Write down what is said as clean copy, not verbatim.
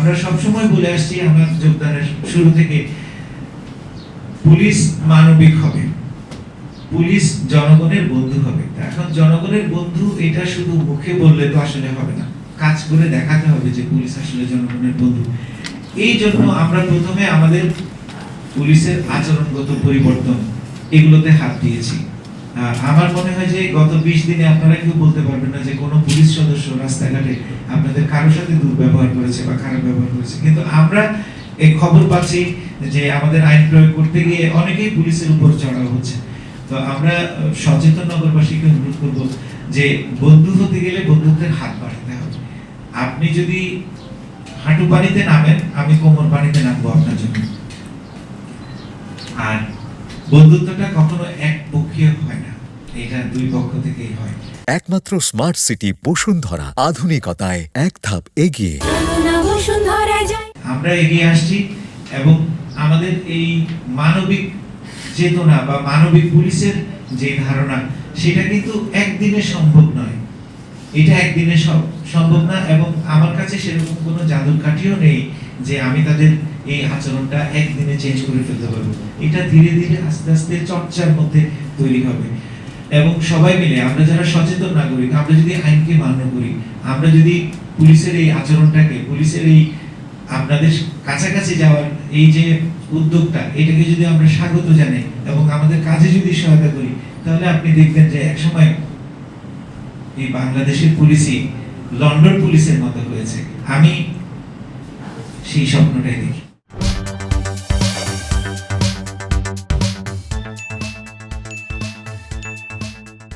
আমরা সবসময় বলে আসছি আমার যোগদানের শুরু থেকে, পুলিশ মানবিক হবে, পুলিশ জনগণের বন্ধু হবে। এখন জনগণের বন্ধু এটা শুধু মুখে বললে তো আসলে হবে না, কাজ করে দেখাতে হবে যে পুলিশ আসলে জনগণের বন্ধু। এই জন্য আমরা প্রথমে আমাদের পুলিশের আচরণগত পরিবর্তন এগুলোতে হাত দিয়েছি। আমার মনে হয় যে গত 20 দিনে আপনারা কেউ বলতে পারবেন না যে কোনো পুলিশ সদস্য রাস্তাঘাটে আপনাদের কারোর সাথে দুর্ব্যবহার করেছে বা খারাপ ব্যবহার করেছে। কিন্তু আমরা এই খবর পাচ্ছি যে আমাদের আইন প্রয়োগ করতে গিয়ে অনেকেই পুলিশের উপর চড়াও হচ্ছে। তো আমরা সচেতন নগরবাসীকে অনুরোধ করব যে বন্ধু হতে গেলে বন্ধুত্বের হাত বাড়াতে হবে। আপনি যদি হাঁটু পানিতে নামেন, আমি কোমর পানিতে নামবো আপনার জন্য। আর বন্ধুত্বটা কখনো একপক্ষীয় হয় না, এটা দুই পক্ষ থেকেই হয়। একমাত্র স্মার্ট সিটি বসুন্ধরা, আধুনিকতায় এক ধাপ এগিয়ে। আমরা এগিয়ে আসছি এবং আমাদের এই মানবিক চেতনা বা মানবিক পুলিশের যে ধারণা, সেটা কিন্তু একদিনে সম্ভব নয়। এটা একদিনে সম্ভব না, এবং আমার কাছে সেরকম কোনো জাদুর কাঠিও নেই যে আমি তাদের এই আচরণটা একদিনে চেঞ্জ করে ফেলতে পারবো। এটা ধীরে ধীরে আস্তে আস্তে চর্চার মধ্যে তৈরি হবে, এবং সবাই মিলে আমরা যারা সচেতন নাগরিক, আমরা যদি আইনকে মান্য করি, আমরা যদি পুলিশের এই আচরণটাকে, পুলিশের এই আপনাদের কাছাকাছি যাওয়ার এই যে উদ্যোগটা, এটাকে যদি আমরা স্বাগত জানাই এবং আমাদের কাজে যদি সহায়তা করি, তাহলে আপনি দেখবেন যে একসময় এই বাংলাদেশের পুলিশই লন্ডন পুলিশের মতো হয়েছে। আমি সেই স্বপ্নটাই দেখি।